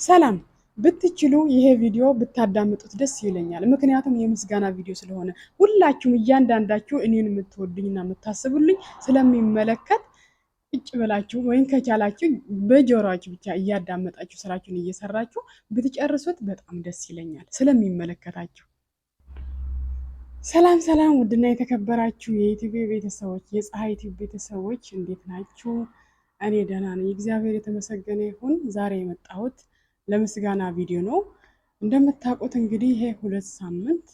ሰላም ብትችሉ ይሄ ቪዲዮ ብታዳምጡት ደስ ይለኛል። ምክንያቱም የምስጋና ቪዲዮ ስለሆነ ሁላችሁም እያንዳንዳችሁ እኔን የምትወዱኝና የምታስቡልኝ ስለሚመለከት ቁጭ ብላችሁ ወይም ከቻላችሁ በጆሮአችሁ ብቻ እያዳመጣችሁ ስራችሁን እየሰራችሁ ብትጨርሱት በጣም ደስ ይለኛል ስለሚመለከታችሁ። ሰላም ሰላም! ውድና የተከበራችሁ የዩቲዩብ ቤተሰቦች፣ የፀሐይ ዩቲዩብ ቤተሰቦች እንዴት ናችሁ? እኔ ደህና ነኝ፣ እግዚአብሔር የተመሰገነ ይሁን። ዛሬ የመጣሁት ለምስጋና ቪዲዮ ነው። እንደምታውቁት እንግዲህ ይሄ 2 ሳምንት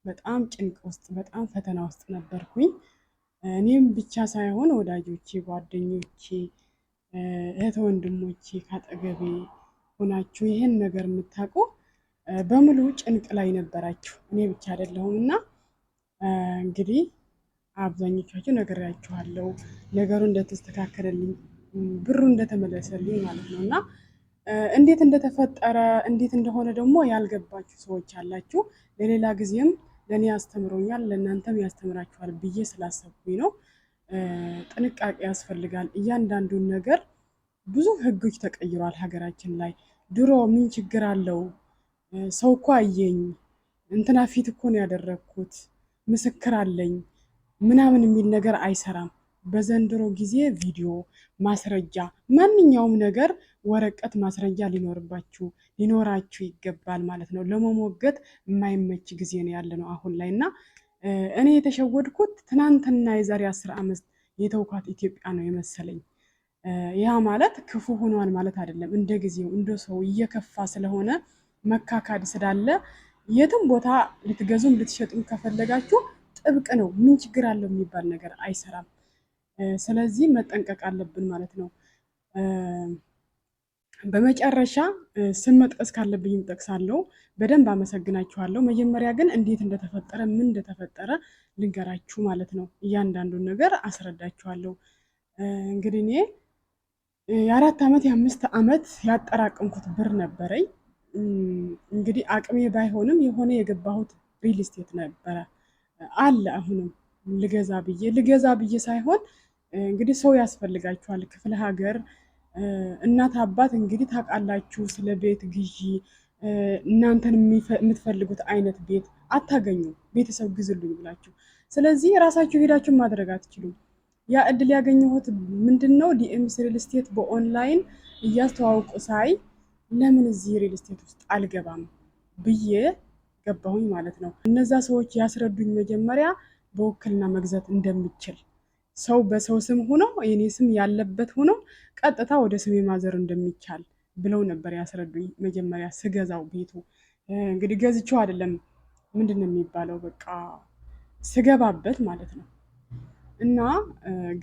በጣም ጭንቅ ውስጥ በጣም ፈተና ውስጥ ነበርኩኝ። እኔም ብቻ ሳይሆን ወዳጆቼ፣ ጓደኞቼ፣ እህት ወንድሞቼ ካጠገቤ ሆናችሁ ይህን ነገር የምታውቁ በሙሉ ጭንቅ ላይ ነበራችሁ። እኔ ብቻ አይደለሁም እና እንግዲህ አብዛኞቻችሁ ነግሬያችኋለሁ። ነገሩ እንደተስተካከለልኝ ብሩ እንደተመለሰልኝ ማለት ነው እና እንዴት እንደተፈጠረ እንዴት እንደሆነ ደግሞ ያልገባችሁ ሰዎች አላችሁ። ለሌላ ጊዜም ለእኔ ያስተምሮኛል ለእናንተም ያስተምራችኋል ብዬ ስላሰብኩኝ ነው። ጥንቃቄ ያስፈልጋል። እያንዳንዱን ነገር ብዙ ህጎች ተቀይሯል ሀገራችን ላይ። ድሮ ምን ችግር አለው ሰው እኮ አየኝ እንትና ፊት እኮ ነው ያደረግኩት ምስክር አለኝ ምናምን የሚል ነገር አይሰራም። በዘንድሮ ጊዜ ቪዲዮ ማስረጃ፣ ማንኛውም ነገር ወረቀት ማስረጃ ሊኖራችሁ ይገባል ማለት ነው። ለመሞገት የማይመች ጊዜ ነው ያለ ነው አሁን ላይ እና እኔ የተሸወድኩት ትናንትና የዛሬ 10 ዓመት የተውኳት ኢትዮጵያ ነው የመሰለኝ። ያ ማለት ክፉ ሆኗል ማለት አይደለም። እንደ ጊዜው እንደ ሰው እየከፋ ስለሆነ መካካድ ስላለ የትም ቦታ ልትገዙም ልትሸጡም ከፈለጋችሁ ጥብቅ ነው። ምን ችግር አለው የሚባል ነገር አይሰራም። ስለዚህ መጠንቀቅ አለብን ማለት ነው። በመጨረሻ ስም መጥቀስ ካለብኝም ጠቅሳለሁ። በደንብ አመሰግናችኋለሁ። መጀመሪያ ግን እንዴት እንደተፈጠረ ምን እንደተፈጠረ ልንገራችሁ ማለት ነው። እያንዳንዱን ነገር አስረዳችኋለሁ። እንግዲህ እኔ የ4 ዓመት የ5 ዓመት ያጠራቀምኩት ብር ነበረኝ። እንግዲህ አቅሜ ባይሆንም የሆነ የገባሁት ሪል ስቴት ነበረ አለ። አሁንም ልገዛ ብዬ ሳይሆን እንግዲህ ሰው ያስፈልጋችኋል። ክፍለ ሀገር እናት አባት እንግዲህ ታውቃላችሁ፣ ስለ ቤት ግዢ እናንተን የምትፈልጉት አይነት ቤት አታገኙም፣ ቤተሰብ ግዙልኝ ብላችሁ። ስለዚህ ራሳችሁ ሄዳችሁ ማድረግ አትችሉም። ያ እድል ያገኘሁት ምንድነው ዲኤምሲ ሪል ስቴት በኦንላይን እያስተዋወቁ ሳይ ለምን እዚህ ሪል ስቴት ውስጥ አልገባም ብዬ ገባሁኝ ማለት ነው። እነዛ ሰዎች ያስረዱኝ መጀመሪያ በውክልና መግዛት እንደሚችል፣ ሰው በሰው ስም ሆኖ የኔ ስም ያለበት ሆኖ ቀጥታ ወደ ስሜ ማዘር እንደሚቻል ብለው ነበር ያስረዱኝ መጀመሪያ ስገዛው። ቤቱ እንግዲህ ገዝቼው አይደለም ምንድነው የሚባለው በቃ ስገባበት ማለት ነው። እና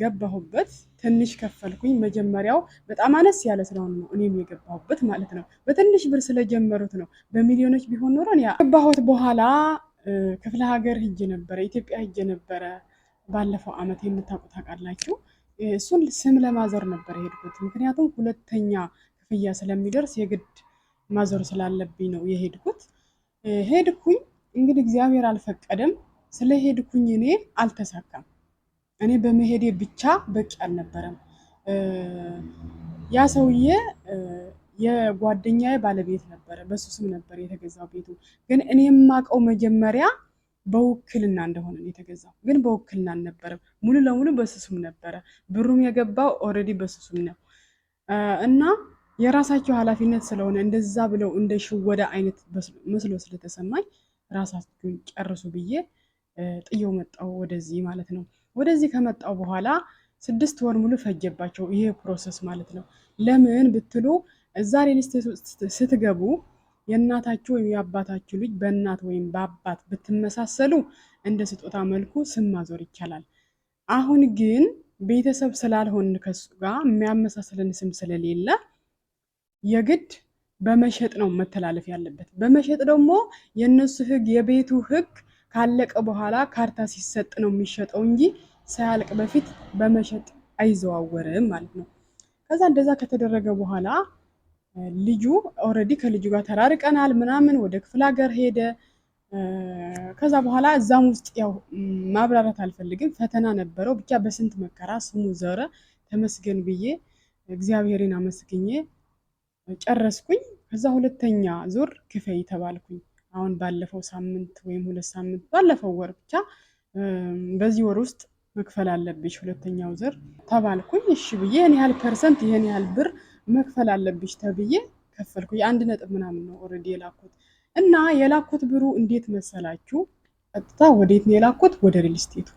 ገባሁበት። ትንሽ ከፈልኩኝ። መጀመሪያው በጣም አነስ ያለ ስለሆነ ነው እኔም የገባሁበት ማለት ነው። በትንሽ ብር ስለጀመሩት ነው። በሚሊዮኖች ቢሆን ኖሮ ያ ገባሁት። በኋላ ክፍለ ሀገር ሂጄ ነበረ፣ ኢትዮጵያ ሂጄ ነበረ ባለፈው ዓመት። የምታውቁ ታውቃላችሁ። እሱን ስም ለማዞር ነበር የሄድኩት። ምክንያቱም 2ኛ ክፍያ ስለሚደርስ የግድ ማዞር ስላለብኝ ነው የሄድኩት። ሄድኩኝ። እንግዲህ እግዚአብሔር አልፈቀደም። ስለሄድኩኝ እኔ አልተሳካም። እኔ በመሄዴ ብቻ በቂ አልነበረም። ያ ሰውዬ የጓደኛዬ ባለቤት ነበረ፣ በሱ ስም ነበር የተገዛው ቤቱ። ግን እኔ የማውቀው መጀመሪያ በውክልና እንደሆነ ነው የተገዛው። ግን በውክልና አልነበረም፣ ሙሉ ለሙሉ በሱ ስም ነበረ። ብሩም የገባው ኦልሬዲ በሱ ስም ነው። እና የራሳቸው ኃላፊነት ስለሆነ እንደዛ ብለው እንደ ሽወዳ አይነት መስሎ ስለተሰማኝ ራሳቸውን ጨርሱ ብዬ ጥየው መጣው ወደዚህ ማለት ነው። ወደዚህ ከመጣው በኋላ 6 ወር ሙሉ ፈጀባቸው ይሄ ፕሮሰስ ማለት ነው። ለምን ብትሉ እዛ ሪል ስቴት ውስጥ ስትገቡ የእናታችሁ ወይም የአባታችሁ ልጅ በእናት ወይም በአባት ብትመሳሰሉ እንደ ስጦታ መልኩ ስም ማዞር ይቻላል። አሁን ግን ቤተሰብ ስላልሆን ከሱ ጋር የሚያመሳስልን ስም ስለሌለ የግድ በመሸጥ ነው መተላለፍ ያለበት። በመሸጥ ደግሞ የነሱ ህግ የቤቱ ህግ ካለቀ በኋላ ካርታ ሲሰጥ ነው የሚሸጠው እንጂ ሳያልቅ በፊት በመሸጥ አይዘዋወርም ማለት ነው። ከዛ እንደዛ ከተደረገ በኋላ ልጁ ኦልሬዲ ከልጁ ጋር ተራርቀናል ምናምን፣ ወደ ክፍለ ሀገር ሄደ። ከዛ በኋላ እዛም ውስጥ ያው ማብራራት አልፈልግም፣ ፈተና ነበረው። ብቻ በስንት መከራ ስሙ ዘረ ተመስገን ብዬ እግዚአብሔርን አመስግኜ ጨረስኩኝ። ከዛ ሁለተኛ ዙር ክፈይ ተባልኩኝ። አሁን ባለፈው ሳምንት ወይም 2 ሳምንት ባለፈው ወር ብቻ በዚህ ወር ውስጥ መክፈል አለብሽ ሁለተኛው ዙር ተባልኩኝ። እሺ ብዬ ይሄን ያህል ፐርሰንት ይሄን ያህል ብር መክፈል አለብሽ ተብዬ ከፈልኩ። የአንድ ነጥብ ምናምን ነው ኦልሬዲ የላኩት እና የላኩት ብሩ እንዴት መሰላችሁ? ቀጥታ ወዴት ነው የላኩት? ወደ ሪል ስቴቱ።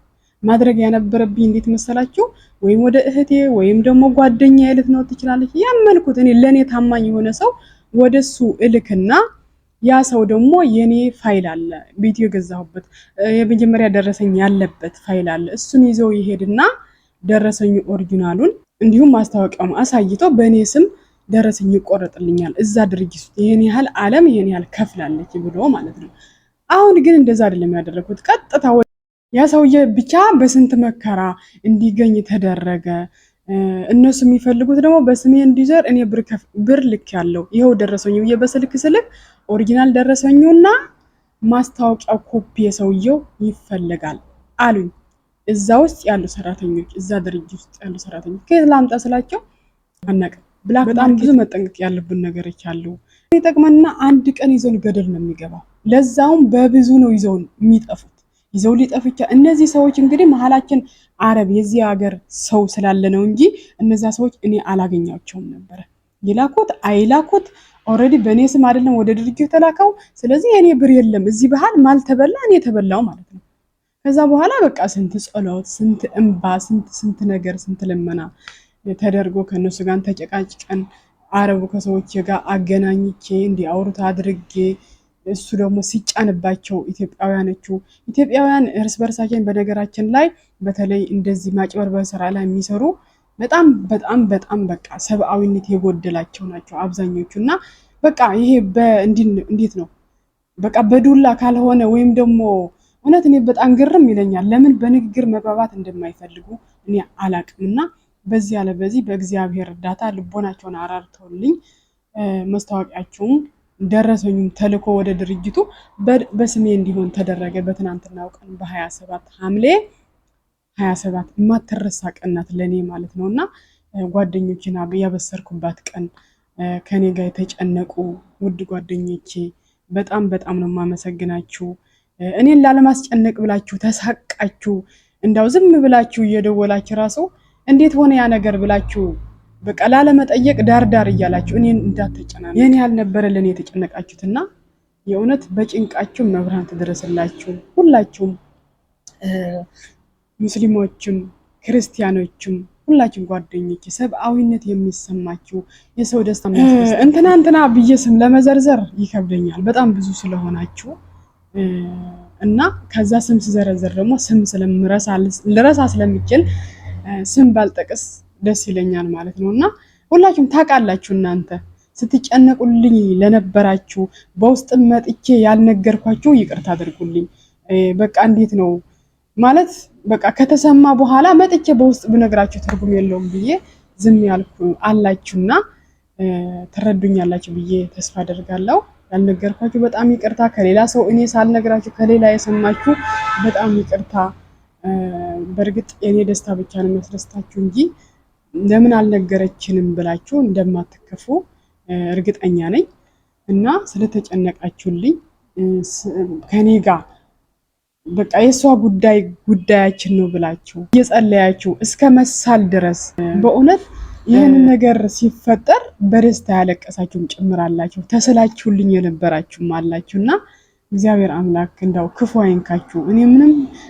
ማድረግ ያነበረብኝ እንዴት መሰላችሁ? ወይም ወደ እህቴ ወይም ደግሞ ጓደኛ ልትኖር ትችላለች። ያመንኩት እኔ ለኔ ታማኝ የሆነ ሰው ወደሱ እልክና ያ ሰው ደግሞ የኔ ፋይል አለ ቤት የገዛሁበት የመጀመሪያ ደረሰኝ ያለበት ፋይል አለ። እሱን ይዘው ይሄድና ደረሰኙ ኦሪጂናሉን እንዲሁም ማስታወቂያውን አሳይቶ በእኔ ስም ደረሰኝ ይቆረጥልኛል እዛ ድርጅት ውስጥ ይሄን ያህል ዓለም ይሄን ያህል ከፍላለች ብሎ ማለት ነው። አሁን ግን እንደዛ አይደለም ያደረኩት። ቀጥታ ያ ሰውዬ ብቻ በስንት መከራ እንዲገኝ ተደረገ። እነሱ የሚፈልጉት ደግሞ በስሜ እንዲዘር እኔ ብር ልክ ያለው ይሄው ደረሰኝ ብዬ በስልክ ስልክ ኦሪጂናል ደረሰኙና ማስታወቂያው ኮፒ የሰውየው ይፈልጋል አሉኝ። እዛ ውስጥ ያሉ ሰራተኞች እዛ ድርጅት ውስጥ ያሉ ሰራተኞች ከየት ላምጣ ስላቸው አናውቅም። በጣም ብዙ መጠንቀቅ ያለብን ነገሮች አሉ። ይጠቅመንና አንድ ቀን ይዘውን ገደል ነው የሚገባው። ለዛውም በብዙ ነው ይዘውን የሚጠፉት። ይዘው ሊጠፉ ይችላል። እነዚህ ሰዎች እንግዲህ መሀላችን አረብ የዚህ ሀገር ሰው ስላለ ነው እንጂ እነዛ ሰዎች እኔ አላገኛቸውም ነበረ። ይላኩት አይላኩት ኦልሬዲ በእኔ ስም አይደለም ወደ ድርጅቱ የተላከው። ስለዚህ የኔ ብር የለም እዚህ ባህል ማልተበላ እኔ ተበላው ማለት ነው። ከዛ በኋላ በቃ ስንት ጸሎት፣ ስንት እንባ፣ ስንት ነገር፣ ስንት ልመና ተደርጎ ከነሱ ጋር ተጨቃጭቀን አረቡ ከሰዎች ጋር አገናኝቼ እንዲያወሩት አድርጌ እሱ ደግሞ ሲጫንባቸው ኢትዮጵያውያን እርስ በርሳችን በነገራችን ላይ በተለይ እንደዚህ ማጭበርበር ስራ ላይ የሚሰሩ በጣም በጣም በጣም በቃ ሰብአዊነት የጎደላቸው ናቸው አብዛኞቹ። እና በቃ ይሄ እንዴት ነው በቃ በዱላ ካልሆነ ወይም ደግሞ እውነት እኔ በጣም ግርም ይለኛል ለምን በንግግር መግባባት እንደማይፈልጉ እኔ አላቅምና በዚህ ያለ በዚህ በእግዚአብሔር እርዳታ ልቦናቸውን አራርተውልኝ መስታወቂያቸውም ደረሰኙም ተልኮ ወደ ድርጅቱ በስሜ እንዲሆን ተደረገ። በትናንትናው ቀን በ27 ሐምሌ 27 የማትረሳ ቀን ናት ለኔ ማለት ነውና ጓደኞቼን ያበሰርኩባት ቀን ከኔ ጋር የተጨነቁ ውድ ጓደኞቼ በጣም በጣም ነው የማመሰግናችሁ። እኔን ላለማስጨነቅ ብላችሁ ተሳቃችሁ እንዳው ዝም ብላችሁ እየደወላችሁ ራሱ እንዴት ሆነ ያ ነገር ብላችሁ በቃ ላለመጠየቅ ዳርዳር እያላችሁ እኔን እንዳትጨናነቁ የኔ ያህል ነበረ ለኔ የተጨነቃችሁትና የእውነት በጭንቃችሁ መብራን ትድረስላችሁ። ሁላችሁም ሙስሊሞችም ክርስቲያኖችም ሁላችሁም ጓደኞቼ ሰብአዊነት የሚሰማችሁ የሰው ደስታ እንትና ብዬ ስም ለመዘርዘር ይከብደኛል በጣም ብዙ ስለሆናችሁ እና ከዛ ስም ስዘረዘር ደግሞ ስም ልረሳ ስለምችል ስም ባልጠቅስ ደስ ይለኛል ማለት ነውና ሁላችሁም ታውቃላችሁ። እናንተ ስትጨነቁልኝ ለነበራችሁ በውስጥ መጥቼ ያልነገርኳችሁ ይቅርታ አድርጉልኝ። በቃ እንዴት ነው ማለት በቃ ከተሰማ በኋላ መጥቼ በውስጥ ብነግራችሁ ትርጉም የለውም ብዬ ዝም ያልኩ አላችሁና ትረዱኛላችሁ ብዬ ተስፋ አደርጋለሁ። ያልነገርኳችሁ በጣም ይቅርታ። ከሌላ ሰው እኔ ሳልነግራችሁ ከሌላ የሰማችሁ በጣም ይቅርታ። በእርግጥ የኔ ደስታ ብቻ ነው የሚያስደስታችሁ እንጂ ለምን አልነገረችንም ብላችሁ እንደማትከፉ እርግጠኛ ነኝ እና ስለተጨነቃችሁልኝ ከኔ ጋር በቃ የሷ ጉዳያችን ነው ብላችሁ እየጸለያችሁ እስከ መሳል ድረስ በእውነት ይህን ነገር ሲፈጠር በደስታ ያለቀሳችሁም ጭምራላችሁ፣ ተስላችሁልኝ የነበራችሁም አላችሁና እግዚአብሔር አምላክ እንዳው ክፉ አይንካችሁ።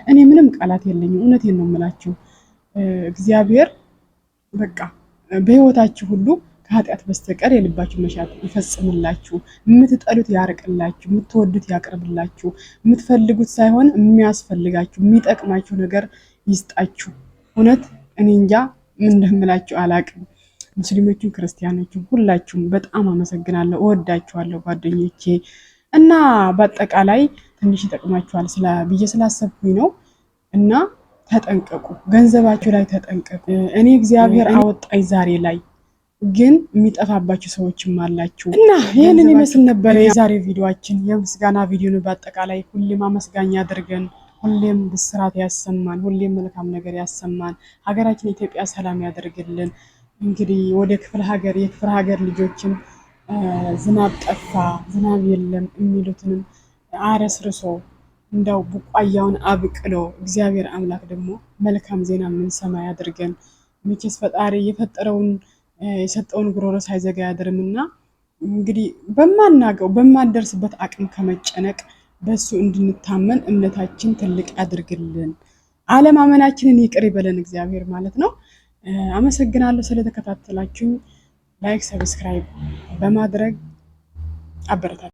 እኔ ምንም ቃላት የለኝም። እውነቴን ነው የምላችሁ። እግዚአብሔር በቃ በህይወታችሁ ሁሉ ከኃጢአት በስተቀር የልባችሁ መሻት ይፈጽምላችሁ፣ የምትጠሉት ያርቅላችሁ፣ የምትወዱት ያቅርብላችሁ፣ የምትፈልጉት ሳይሆን የሚያስፈልጋችሁ የሚጠቅማችሁ ነገር ይስጣችሁ። እውነት እኔ እንጃ ምን እንደምላችሁ አላቅም። ሙስሊሞችም ክርስቲያኖችም ሁላችሁም በጣም አመሰግናለሁ፣ እወዳችኋለሁ ጓደኞቼ እና በአጠቃላይ ትንሽ ይጠቅማችኋል ብዬ ስላሰብኩኝ ነው። እና ተጠንቀቁ፣ ገንዘባችሁ ላይ ተጠንቀቁ። እኔ እግዚአብሔር አወጣኝ ዛሬ ላይ ግን የሚጠፋባችሁ ሰዎችም አላችሁ እና ይህንን ይመስል ነበር የዛሬ ቪዲዮአችን። የምስጋና ቪዲዮ ነው። በአጠቃላይ ሁሌም አመስጋኝ አድርገን ሁሌም ብስራት ያሰማን፣ ሁሌም መልካም ነገር ያሰማን፣ ሀገራችን ኢትዮጵያ ሰላም ያደርግልን። እንግዲህ ወደ የክፍለ ሀገር ልጆችም ዝናብ ጠፋ፣ ዝናብ የለም የሚሉትንም አረስርሶ እንደው ቡቋያውን አብቅሎ እግዚአብሔር አምላክ ደግሞ መልካም ዜና የምንሰማ ያድርገን። መቼስ ፈጣሪ የፈጠረውን የሰጠውን ጉሮሮ ሳይዘጋ ያድርምና እንግዲህ በማናገው በማንደርስበት አቅም ከመጨነቅ በሱ እንድንታመን እምነታችን ትልቅ አድርግልን። አለማመናችንን ይቅር ይበለን እግዚአብሔር ማለት ነው። አመሰግናለሁ ስለተከታተላችሁኝ። ላይክ ሰብስክራይብ በማድረግ አበረታቱ።